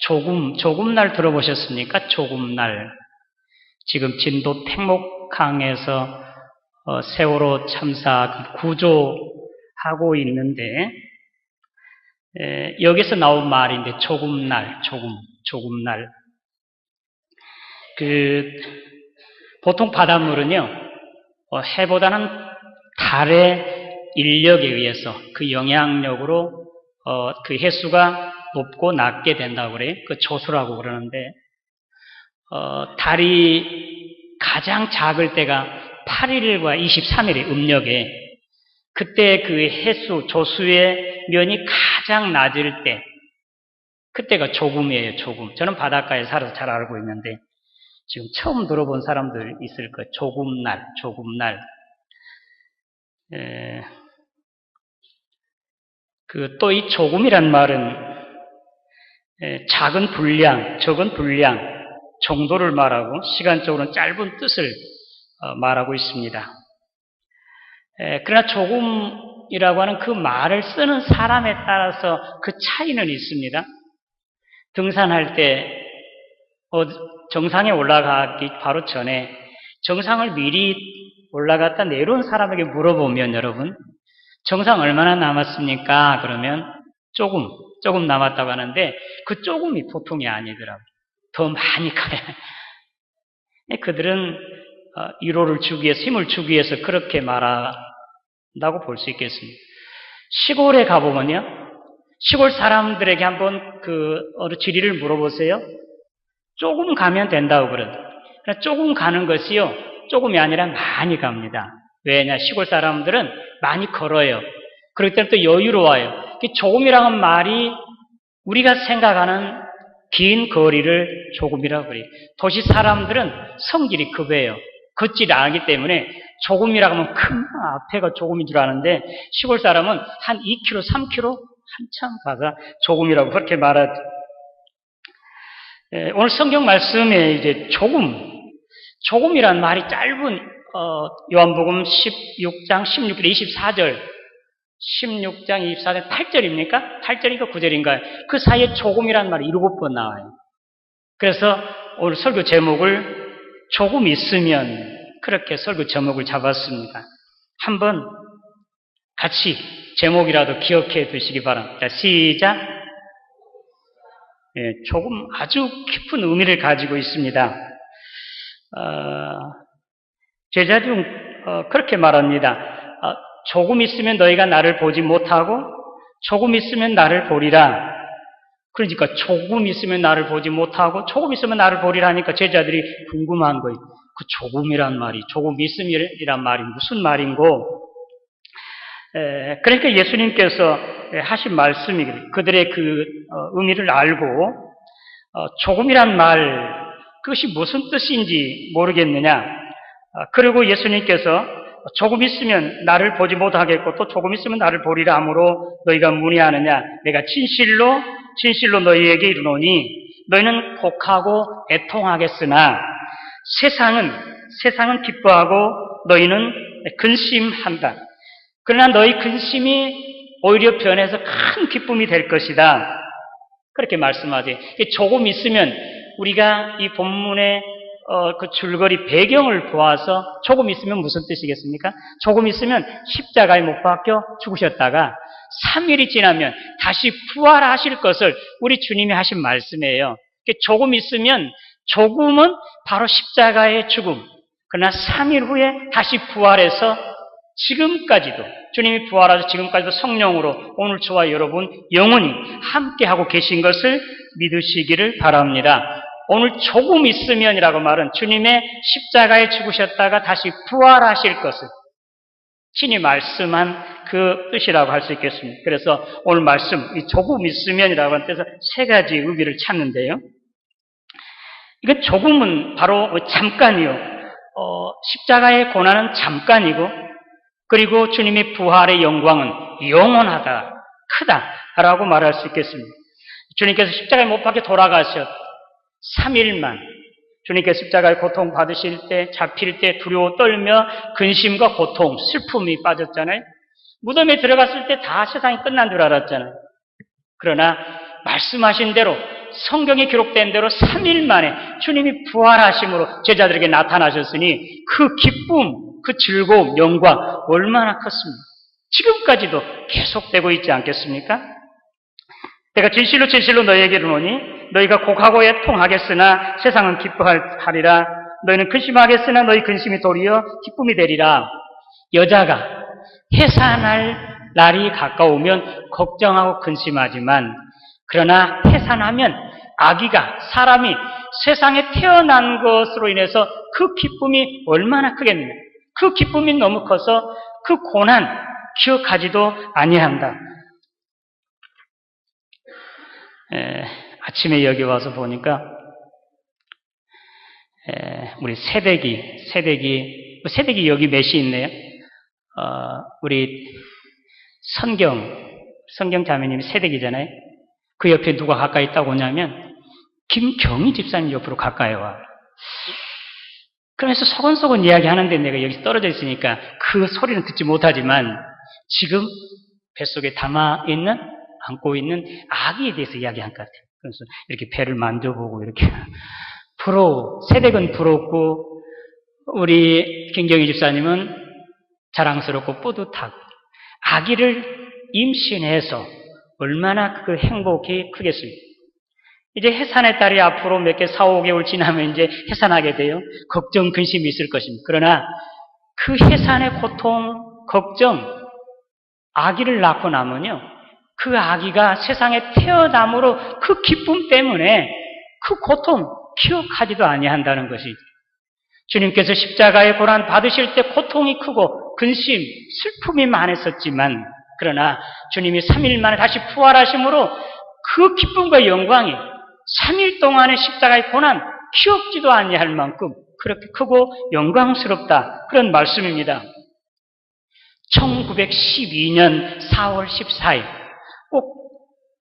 조금날 들어보셨습니까? 조금날. 지금 진도 택목항에서 세월호 참사 구조하고 있는데, 여기서 나온 말인데, 조금날. 보통 바닷물은요, 해보다는 달의 인력에 의해서 그 영향력으로 그 해수가 높고 낮게 된다고 그래요. 그 조수라고 그러는데, 달이 가장 작을 때가 8일과 23일의 음력에, 그때 그 해수, 조수의 면이 가장 낮을 때, 그때가 조금이에요, 조금. 저는 바닷가에 살아서 잘 알고 있는데, 지금 처음 들어본 사람들 있을 거예요. 조금날. 또 이 조금이란 말은 작은 분량, 적은 분량 정도를 말하고 시간적으로는 짧은 뜻을 말하고 있습니다. 그러나 조금이라고 하는 그 말을 쓰는 사람에 따라서 그 차이는 있습니다. 등산할 때 정상에 올라가기 바로 전에 정상을 미리 올라갔다 내려온 사람에게 물어보면, 여러분, 정상 얼마나 남았습니까? 그러면 조금 남았다고 하는데, 그 조금이 보통이 아니더라고요. 더 많이 가야. 그들은 위로를 주기 위해서, 힘을 주기 위해서 그렇게 말한다고 볼 수 있겠습니다. 시골에 가보면요, 시골 사람들에게 한번 어느 지리를 물어보세요. 조금 가면 된다고 그러더라고요. 조금 가는 것이요, 조금이 아니라 많이 갑니다. 왜냐? 시골 사람들은 많이 걸어요. 그렇기 때문에 또 여유로워요. 조금이라는 말이 우리가 생각하는 긴 거리를 조금이라고 그래요. 도시 사람들은 성질이 급해요. 걷지를 않기 때문에 조금이라고 하면 큰 앞에가 조금인 줄 아는데, 시골 사람은 한 2km, 3km 한참 가서 조금이라고 그렇게 말하죠. 오늘 성경 말씀에 이제 조금이란 말이 짧은 요한복음 16장 16절 24절 16장 24절 8절입니까? 8절인가 9절인가요? 그 사이에 조금이란 말이 7번 나와요. 그래서 오늘 설교 제목을 조금 있으면, 그렇게 설교 제목을 잡았습니다. 한번 같이 제목이라도 기억해 두시기 바랍니다. 시작. 조금 아주 깊은 의미를 가지고 있습니다. 제자 중 그렇게 말합니다. 조금 있으면 너희가 나를 보지 못하고 조금 있으면 나를 보리라. 그러니까 조금 있으면 나를 보지 못하고 조금 있으면 나를 보리라 하니까 제자들이 궁금한 거예요. 그 조금이란 말이, 조금 있음이란 말이 무슨 말인고? 그러니까 예수님께서 하신 말씀이 그들의 그 의미를 알고 조금이란 말, 그것이 무슨 뜻인지 모르겠느냐. 그리고 예수님께서 조금 있으면 나를 보지 못하겠고 또 조금 있으면 나를 보리라 하므로 너희가 문의하느냐. 내가 진실로 너희에게 이르노니 너희는 곡하고 애통하겠으나 세상은 기뻐하고 너희는 근심한다. 그러나 너희 근심이 오히려 변해서 큰 기쁨이 될 것이다. 그렇게 말씀하세요. 조금 있으면 우리가 이 본문의 그 줄거리 배경을 보아서 조금 있으면 무슨 뜻이겠습니까? 조금 있으면 십자가에 못 박혀 죽으셨다가 3일이 지나면 다시 부활하실 것을 우리 주님이 하신 말씀이에요. 조금 있으면 조금은 바로 십자가의 죽음. 그러나 3일 후에 다시 부활해서 지금까지도 주님이 부활하셔서 지금까지도 성령으로 오늘 저와 여러분 영원히 함께하고 계신 것을 믿으시기를 바랍니다. 오늘 조금 있으면이라고 말은 주님의 십자가에 죽으셨다가 다시 부활하실 것을 신이 말씀한 그 뜻이라고 할 수 있겠습니다. 그래서 오늘 말씀, 이 조금 있으면이라고 하는 뜻에서 세 가지 의미를 찾는데요. 이거 조금은 바로 잠깐이요. 십자가의 고난은 잠깐이고, 그리고 주님의 부활의 영광은 영원하다, 크다라고 말할 수 있겠습니다. 주님께서 십자가에 못 박혀 돌아가셨 3일만 주님께서 십자가에 고통 받으실 때, 잡힐 때 두려워 떨며 근심과 고통, 슬픔이 빠졌잖아요. 무덤에 들어갔을 때 다 세상이 끝난 줄 알았잖아요. 그러나 말씀하신 대로 성경에 기록된 대로 3일 만에 주님이 부활하심으로 제자들에게 나타나셨으니 그 기쁨, 그 즐거움, 영광 얼마나 컸습니까? 지금까지도 계속되고 있지 않겠습니까? 내가 진실로 진실로 너희에게 이르노니 너희가 곡하고 애통하겠으나 세상은 기뻐하리라. 너희는 근심하겠으나 너희 근심이 도리어 기쁨이 되리라. 여자가 해산할 날이 가까우면 걱정하고 근심하지만 그러나 해산하면 아기가 사람이 세상에 태어난 것으로 인해서 그 기쁨이 얼마나 크겠느냐. 그 기쁨이 너무 커서 그 고난 기억하지도 아니한다. 아침에 여기 와서 보니까 우리 새댁이 여기 몇이 있네요. 우리 성경 자매님이 새댁이잖아요. 그 옆에 누가 가까이 있다고 오냐면 김경희 집사님 옆으로 가까이 와. 그러면서 소곤소곤 이야기하는데 내가 여기 떨어져 있으니까 그 소리는 듣지 못하지만 지금 뱃속에 안고 있는 아기에 대해서 이야기한 것 같아요. 그래서 이렇게 배를 만져보고 이렇게 새댁은 부럽고 우리 김경희 집사님은 자랑스럽고 뿌듯하고 아기를 임신해서 얼마나 그 행복이 크겠습니까? 이제 해산의 딸이 앞으로 몇 개 4, 5개월 지나면 이제 해산하게 돼요. 걱정, 근심이 있을 것입니다. 그러나 그 해산의 고통, 걱정, 아기를 낳고 나면요. 그 아기가 세상에 태어남으로 그 기쁨 때문에 그 고통 기억하지도 아니한다는 것이죠. 주님께서 십자가의 고난 받으실 때 고통이 크고 근심, 슬픔이 많았었지만 그러나 주님이 3일 만에 다시 부활하심으로 그 기쁨과 영광이 3일 동안의 십자가의 고난 기억지도 아니할 만큼 그렇게 크고 영광스럽다. 그런 말씀입니다. 1912년 4월 14일 꼭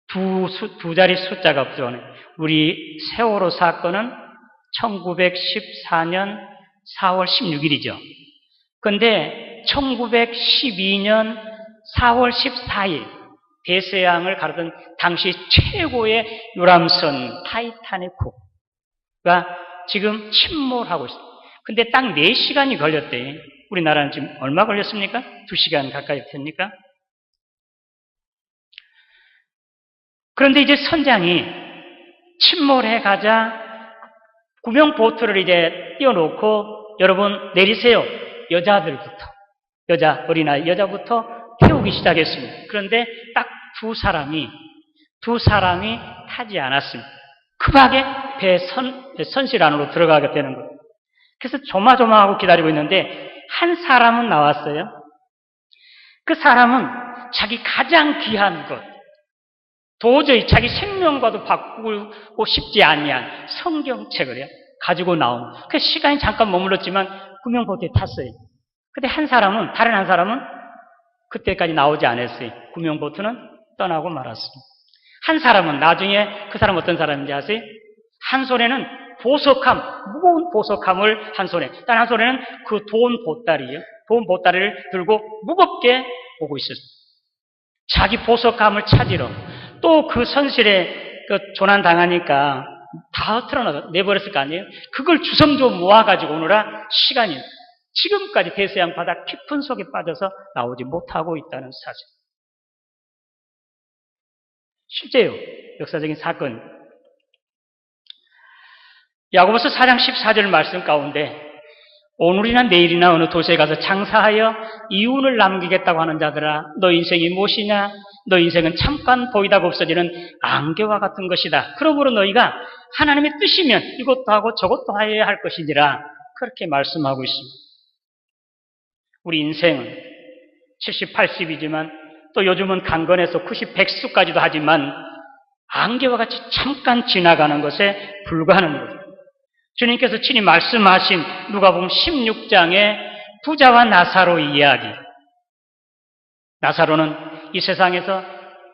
두 자리 숫자가 들어오네. 우리 세월호 사건은 1914년 4월 16일이죠. 그런데 1912년 4월 14일 대서양을 가르던 당시 최고의 유람선 타이타닉호가 지금 침몰하고 있습니다. 근데 딱 4시간이 걸렸대. 우리나라는 지금 얼마 걸렸습니까? 2시간 가까이 됩니까? 그런데 이제 선장이 침몰해 가자 구명보트를 이제 띄워놓고 여러분 내리세요. 어린아이 여자부터 태우기 시작했습니다. 그런데 딱 두 사람이 타지 않았습니다. 급하게 배 선실 안으로 들어가게 되는 거예요. 그래서 조마조마하고 기다리고 있는데 한 사람은 나왔어요. 그 사람은 자기 가장 귀한 것, 도저히 자기 생명과도 바꾸고 싶지 아니한 성경책을요 가지고 나온. 그 시간이 잠깐 머물렀지만 구명보트에 탔어요. 근데 다른 한 사람은 그때까지 나오지 않았어요. 구명보트는 떠나고 말았습니다. 한 사람은 나중에 그 사람 어떤 사람인지 아세요? 한 손에는 무거운 보석함을 한 손에, 다른 한 손에는 그 돈 보따리를 들고 무겁게 오고 있었어요. 자기 보석함을 찾으러 또 그 선실에 조난 당하니까 다 내버렸을 거 아니에요? 그걸 주섬주워 모아가지고 오느라 시간이 지금까지 대서양 바다 깊은 속에 빠져서 나오지 못하고 있다는 사실. 실제요. 역사적인 사건. 야고보서 4장 14절 말씀 가운데 오늘이나 내일이나 어느 도시에 가서 장사하여 이윤을 남기겠다고 하는 자들아 너 인생이 무엇이냐? 너 인생은 잠깐 보이다가 없어지는 안개와 같은 것이다. 그러므로 너희가 하나님의 뜻이면 이것도 하고 저것도 하여야 할 것이니라. 그렇게 말씀하고 있습니다. 우리 인생은 70, 80이지만 또 요즘은 강건해서 90, 100수까지도 하지만 안개와 같이 잠깐 지나가는 것에 불과하는 거죠. 주님께서 친히 말씀하신 누가복음 16장의 부자와 나사로 이야기. 나사로는 이 세상에서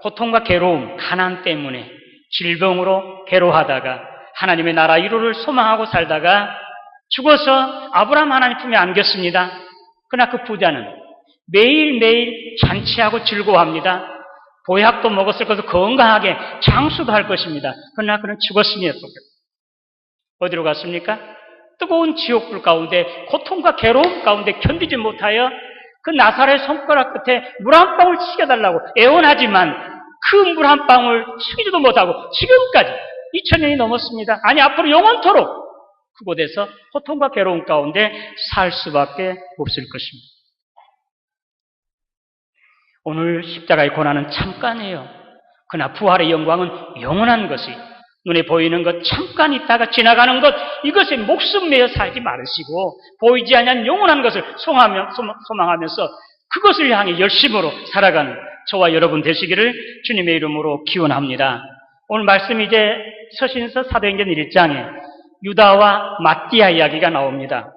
고통과 괴로움, 가난 때문에 질병으로 괴로워하다가 하나님의 나라 이루를 소망하고 살다가 죽어서 아브라함 하나님 품에 안겼습니다. 그러나 그 부자는 매일매일 잔치하고 즐거워합니다. 보약도 먹었을 것도 건강하게 장수도 할 것입니다. 그러나 그는 죽었으니 어디로 갔습니까? 뜨거운 지옥불 가운데 고통과 괴로움 가운데 견디지 못하여 그 나사렛 손가락 끝에 물 한 방울 치겨달라고 애원하지만 그 물 한 방울 치기지도 못하고 지금까지 2000년이 넘었습니다. 아니 앞으로 영원토록 그곳에서 고통과 괴로움 가운데 살 수밖에 없을 것입니다. 오늘 십자가의 고난은 잠깐이에요. 그러나 부활의 영광은 영원한 것이 눈에 보이는 것 잠깐 있다가 지나가는 것 이것에 목숨 매어 살지 말으시고 보이지 않는 영원한 것을 소망하면서 그것을 향해 열심으로 살아가는 저와 여러분 되시기를 주님의 이름으로 기원합니다. 오늘 말씀 이제 서신서 사도행전 1장에 유다와 마띠아 이야기가 나옵니다.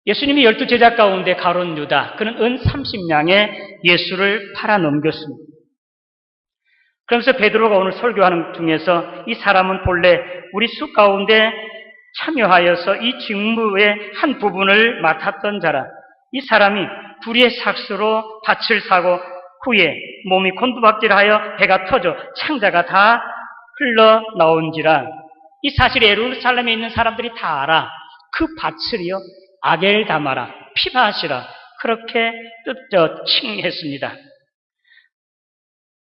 예수님이 12제자 가운데 가론 유다, 그는 은 30냥에 예수를 팔아 넘겼습니다. 그러면서 베드로가 오늘 설교하는 중에서 이 사람은 본래 우리 수 가운데 참여하여서 이 직무의 한 부분을 맡았던 자라. 이 사람이 불의의 삭수로 밭을 사고 후에 몸이 곤두박질하여 배가 터져 창자가 다 흘러나온지라. 이 사실을 예루살렘에 있는 사람들이 다 알아. 그 밭을요 아겔다마라, 피바시라 그렇게 칭했습니다.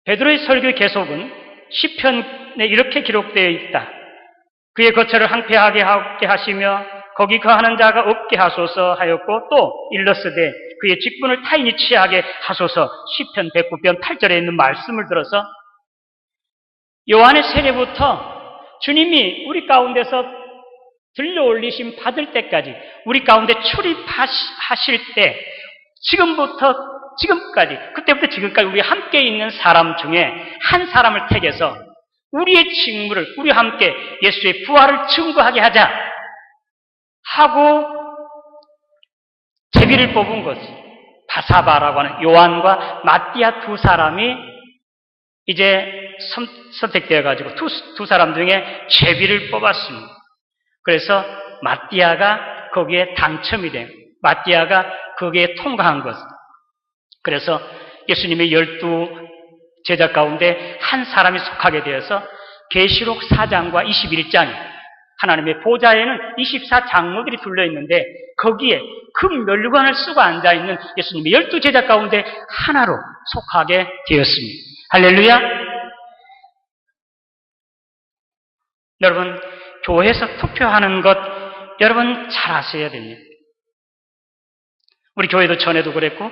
베드로의 설교의 계속은 시편에 이렇게 기록되어 있다. 그의 거처를 황폐하게 하시며 거기 거하는 자가 없게 하소서 하였고 또 일러스되 그의 직분을 타인이 취하게 하소서. 시편 109편 8절에 있는 말씀을 들어서 요한의 세례부터 주님이 우리 가운데서 들려올리심 받을 때까지 우리 가운데 출입하실 때 지금부터 지금까지 그때부터 지금까지 우리 함께 있는 사람 중에 한 사람을 택해서 우리의 직무를 우리와 함께 예수의 부활을 증거하게 하자 하고 제비를 뽑은 것이 바사바라고 하는 요한과 마띠아 두 사람이 이제 선택되어 가지고 두 사람 중에 제비를 뽑았습니다. 그래서 마띠아가 거기에 당첨이 된 마띠아가 거기에 통과한 것. 그래서 예수님의 12제자 가운데 한 사람이 속하게 되어서 계시록 4장과 21장 하나님의 보좌에는 24장로들이 둘러있는데 거기에 금 면류관을 쓰고 앉아있는 예수님의 12제자 가운데 하나로 속하게 되었습니다. 할렐루야! 여러분, 교회에서 투표하는 것 여러분 잘 아셔야 됩니다. 우리 교회도 전에도 그랬고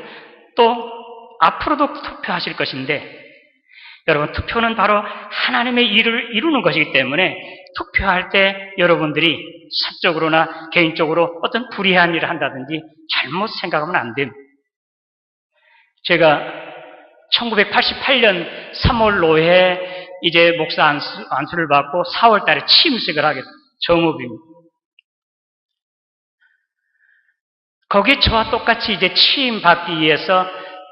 또 앞으로도 투표하실 것인데 여러분 투표는 바로 하나님의 일을 이루는 것이기 때문에 투표할 때 여러분들이 사적으로나 개인적으로 어떤 불의한 일을 한다든지 잘못 생각하면 안 됩니다. 제가 1988년 3월 노회에 이제 목사 안수를 받고 4월 달에 취임식을 하게 됐어요. 정읍입니다. 거기에 저와 똑같이 이제 취임받기 위해서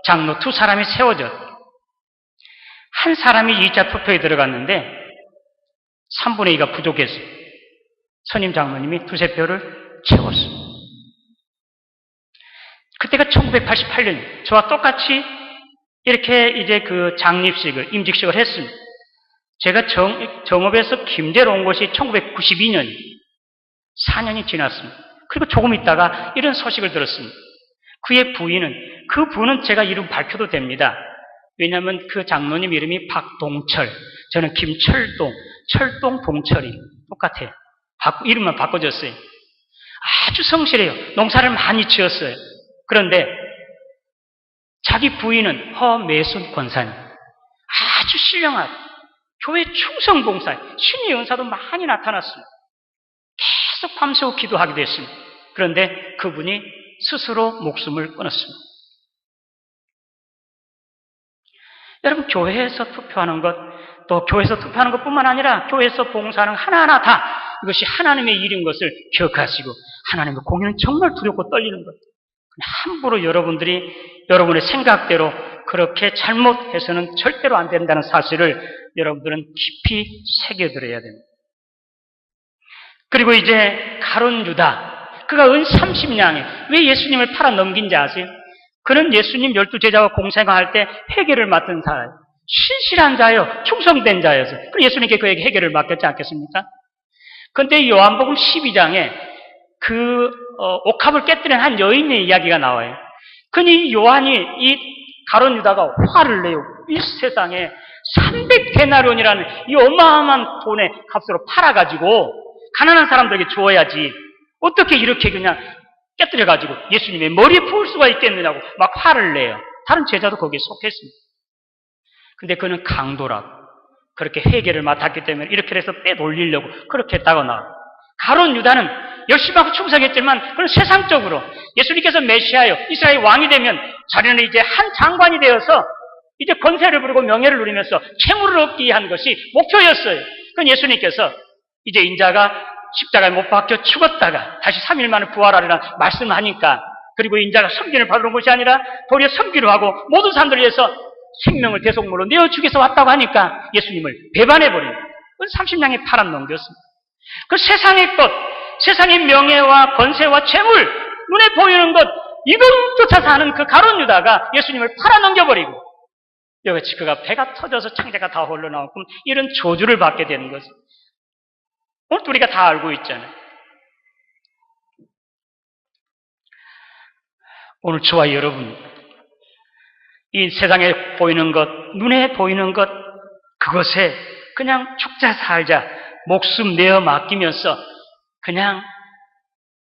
장로 두 사람이 세워졌어요. 한 사람이 2차 투표에 들어갔는데 3분의 2가 부족했어요. 선임 장로님이 두세 표를 채웠어요. 그때가 1988년 저와 똑같이 이렇게 이제 그 장립식을 임직식을 했습니다. 제가 정읍에서 김제로 온 것이 1992년 4년이 지났습니다. 그리고 조금 있다가 이런 소식을 들었습니다. 그의 부인은 그 부는 제가 이름 밝혀도 됩니다. 왜냐하면 그 장로님 이름이 박동철, 저는 김철동, 철동 동철이 똑같아요. 이름만 바꿔줬어요. 아주 성실해요. 농사를 많이 지었어요. 그런데 자기 부인은 허매순 권사님, 아주 신령하고 교회 충성 봉사, 신의 은사도 많이 나타났습니다. 계속 밤새워 기도하기도 했습니다. 그런데 그분이 스스로 목숨을 끊었습니다. 여러분, 교회에서 투표하는 것, 또 교회에서 투표하는 것뿐만 아니라 교회에서 봉사하는 하나하나 다 이것이 하나님의 일인 것을 기억하시고 하나님의 공연은 정말 두렵고 떨리는 것. 함부로 여러분들이 여러분의 생각대로 그렇게 잘못해서는 절대로 안 된다는 사실을 여러분들은 깊이 새겨들어야 됩니다. 그리고 이제 가룟 유다, 그가 은 30냥에 왜 예수님을 팔아 넘긴지 아세요? 그는 예수님 12제자와 공생활할 때 회개를 맡은 사람, 신실한 자요, 충성된 자여서 그럼 예수님께 그에게 회개를 맡겼지 않겠습니까? 그런데 요한복음 12장에 옥합을 깨뜨린 한 여인의 이야기가 나와요. 그니 요한이 이 가룟 유다가 화를 내요. 이 세상에 300데나리온이라는 이 어마어마한 돈의 값으로 팔아가지고 가난한 사람들에게 주어야지 어떻게 이렇게 그냥 깨뜨려가지고 예수님의 머리에 부을 수가 있겠느냐고 막 화를 내요. 다른 제자도 거기에 속했습니다. 근데 그는 강도라고 그렇게 회개를 맡았기 때문에 이렇게 해서 빼돌리려고 그렇게 했다거나 가룟 유다는 열심히 하고 충성했지만 그런 세상적으로 예수님께서 메시아요 이스라엘 왕이 되면 자기는 이제 한 장관이 되어서 이제 권세를 부리고 명예를 누리면서 채무를 얻기 위한 것이 목표였어요. 그건 예수님께서 이제 인자가 십자가에 못 박혀 죽었다가 다시 3일 만에 부활하리라 말씀하니까 그리고 인자가 섬김을 받으러 온 것이 아니라 도리어 섬기로 하고 모든 사람들을 위해서 생명을 대속물로 내어주기 위해서 왔다고 하니까 예수님을 배반해버린 30냥의 파란 농부였습니다. 그 세상의 것, 세상의 명예와 권세와 재물, 눈에 보이는 것 이것 쫓아서 하는 그 가룟 유다가 예수님을 팔아넘겨버리고 여같이 그가 배가 터져서 창자가 다 흘러나오고 이런 저주를 받게 되는 것을 오늘 우리가 다 알고 있잖아요. 오늘 저와 여러분 이 세상에 보이는 것, 눈에 보이는 것 그것에 그냥 죽자 살자 목숨 내어 맡기면서 그냥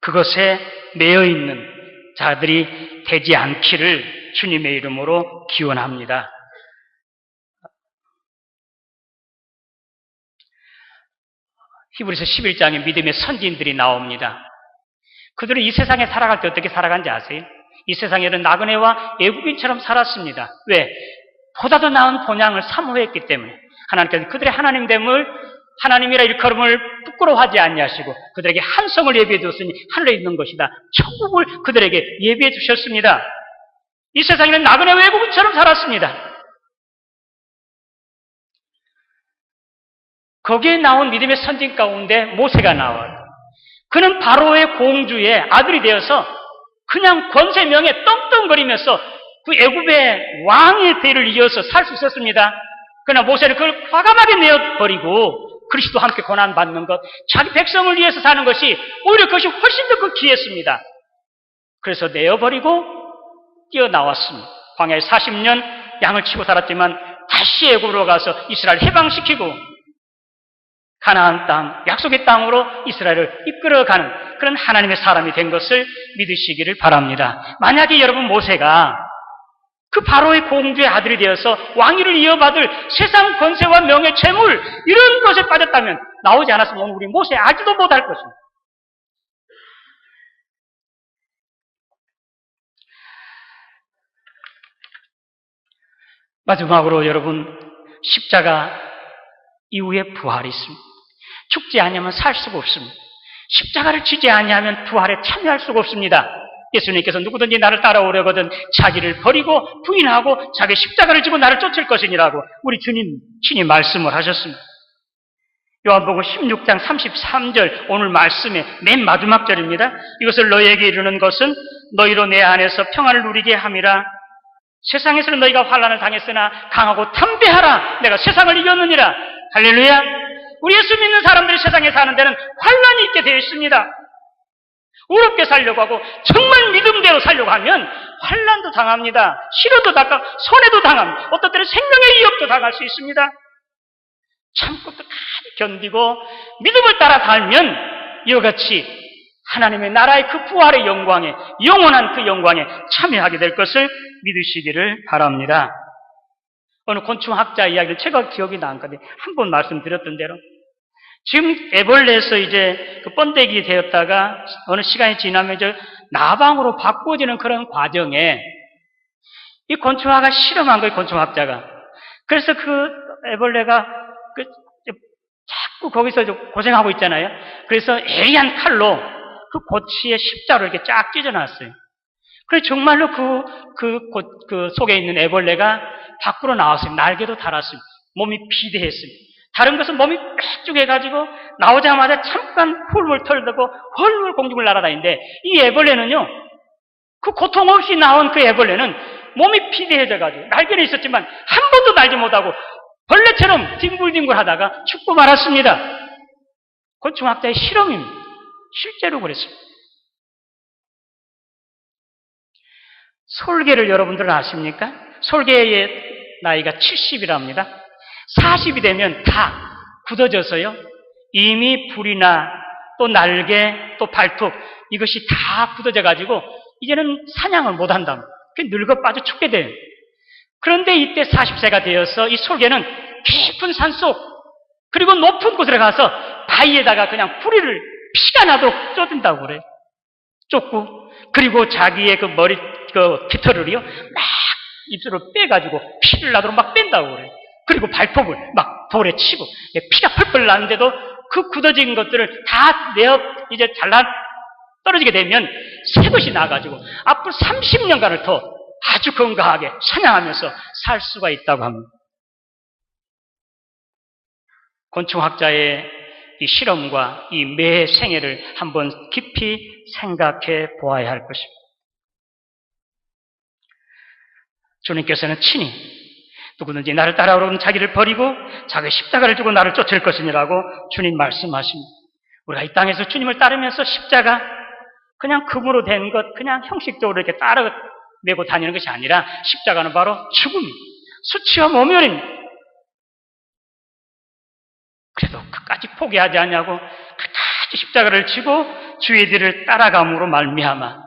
그것에 매여 있는 자들이 되지 않기를 주님의 이름으로 기원합니다. 히브리서 11장에 믿음의 선지인들이 나옵니다. 그들은 이 세상에 살아갈 때 어떻게 살아간지 아세요? 이 세상에는 나그네와 애국인처럼 살았습니다. 왜? 보다 더 나은 본향을 사모했기 때문에 하나님께서 그들의 하나님됨을 하나님이라 일컬음을 부끄러워하지 아니하시고 그들에게 한 성을 예비해 두었으니 하늘에 있는 것이다. 천국을 그들에게 예비해 두셨습니다. 이 세상에는 나그네와 애국인처럼 살았습니다. 거기에 나온 믿음의 선진 가운데 모세가 나와요. 그는 바로의 공주의 아들이 되어서 그냥 권세 명예 떵떵거리면서 그 애굽의 왕의 대를 이어서 살 수 있었습니다. 그러나 모세는 그걸 과감하게 내어버리고 그리스도와 함께 고난받는 것, 자기 백성을 위해서 사는 것이 오히려 그것이 훨씬 더 귀했습니다. 그래서 내어버리고 뛰어나왔습니다. 광야에 40년 양을 치고 살았지만 다시 애굽으로 가서 이스라엘 해방시키고 가나안 땅, 약속의 땅으로 이스라엘을 이끌어가는 그런 하나님의 사람이 된 것을 믿으시기를 바랍니다. 만약에 여러분 모세가 그 바로의 공주의 아들이 되어서 왕위를 이어받을 세상 권세와 명예, 재물 이런 것에 빠졌다면 나오지 않았으면 오늘 우리 모세 알지도 못할 것입니다. 마지막으로 여러분 십자가 이후에 부활이 있습니다. 죽지 아니하면 살 수가 없습니다. 십자가를 지지 아니하면 부활에 참여할 수가 없습니다. 예수님께서 누구든지 나를 따라오려거든 자기를 버리고 부인하고 자기 십자가를 지고 나를 쫓을 것이니라고 우리 주님 친히 말씀을 하셨습니다. 요한복음 16장 33절 오늘 말씀의 맨 마지막 절입니다. 이것을 너희에게 이르는 것은 너희로 내 안에서 평안을 누리게 함이라. 세상에서는 너희가 환난을 당했으나 강하고 담대하라. 내가 세상을 이겼느니라. 할렐루야. 우리 예수 믿는 사람들이 세상에 사는 데는 환난이 있게 되어 있습니다. 어렵게 살려고 하고 정말 믿음대로 살려고 하면 환난도 당합니다. 시련도 당하고 손해도 당합니다. 어떤 때는 생명의 위협도 당할 수 있습니다. 참고 끝까지 견디고 믿음을 따라 살면 이와 같이 하나님의 나라의 그 부활의 영광에 영원한 그 영광에 참여하게 될 것을 믿으시기를 바랍니다. 어느 곤충학자 이야기를 제가 기억이 나는데 한 번 말씀드렸던 대로 지금 애벌레에서 이제 그 번데기 되었다가 어느 시간이 지나면 이제 나방으로 바꾸어지는 그런 과정에 이 곤충학가 실험한 거예요, 곤충학자가. 그래서 그 애벌레가 자꾸 거기서 고생하고 있잖아요. 그래서 예리한 칼로 그 고치에 십자로 이렇게 쫙 찢어놨어요. 그래서 정말로 그 속에 있는 애벌레가 밖으로 나왔어요. 날개도 달았습니다. 몸이 비대했습니다. 다른 것은 몸이 빽쭉해가지고 나오자마자 잠깐 훌훌 털고 훌훌 공중을 날아다니는데 이 애벌레는요, 그 고통 없이 나온 그 애벌레는 몸이 피대해져가지고 날개는 있었지만 한 번도 날지 못하고 벌레처럼 뒹굴뒹굴 하다가 죽고 말았습니다. 곤충학자의 실험입니다. 실제로 그랬습니다. 솔개를 여러분들은 아십니까? 솔개의 나이가 70이랍니다. 40이 되면 다 굳어져서요. 이미 불이나 또 날개, 또 발톱 이것이 다 굳어져가지고 이제는 사냥을 못한답니다. 늙어 빠져 죽게 돼요. 그런데 이때 40세가 되어서 이 솔개는 깊은 산속 그리고 높은 곳에 가서 바위에다가 그냥 뿌리를 피가 나도록 쫓는다고 그래요. 쫓고 그리고 자기의 그 머리 그 깃털을요 막 입술을 빼가지고 피를 나도록 막 뺀다고 그래요. 그리고 발톱을 막 돌에 치고 피가 펄펄 나는데도 그 굳어진 것들을 다 내어 이제 잘라 떨어지게 되면 새것이 나가지고 앞으로 30년간을 더 아주 건강하게 사냥하면서 살 수가 있다고 합니다. 곤충학자의 이 실험과 이 매 생애를 한번 깊이 생각해 보아야 할 것입니다. 주님께서는 친히 누구든지 나를 따라오는 자기를 버리고 자기 십자가를 지고 나를 쫓을 것이니라고 주님 말씀하십니다. 우리가 이 땅에서 주님을 따르면서 십자가 그냥 금으로 된 것 그냥 형식적으로 이렇게 따라 메고 다니는 것이 아니라 십자가는 바로 죽음입니다. 수치와 모멸입니다. 그래도 끝까지 포기하지 않냐고 끝까지 십자가를 지고 주의 뒤를 따라감으로 말미암아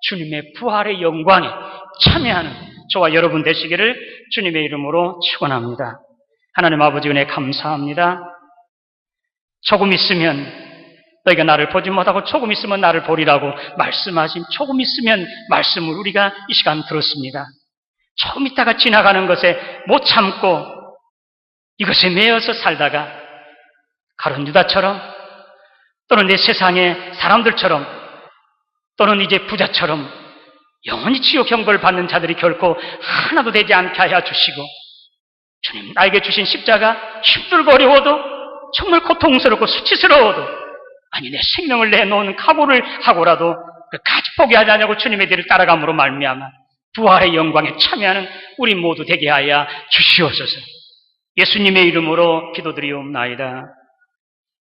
주님의 부활의 영광에 참여하는 저와 여러분 되시기를 주님의 이름으로 축원합니다. 하나님 아버지 은혜 감사합니다. 조금 있으면 너희가 나를 보지 못하고 조금 있으면 나를 보리라고 말씀하신 조금 있으면 말씀을 우리가 이 시간 들었습니다. 조금 있다가 지나가는 것에 못 참고 이것에 매여서 살다가 가룟 유다처럼 또는 내 세상의 사람들처럼 또는 이제 부자처럼 영원히 지옥 형벌을 받는 자들이 결코 하나도 되지 않게 하여 주시고 주님 나에게 주신 십자가 힘들고 어려워도 정말 고통스럽고 수치스러워도 아니 내 생명을 내놓은 각오를 하고라도 끝까지 포기하지 않냐고 주님의 뒤를 따라감으로 말미암아 부활의 영광에 참여하는 우리 모두 되게 하여 주시옵소서. 예수님의 이름으로 기도드리옵나이다.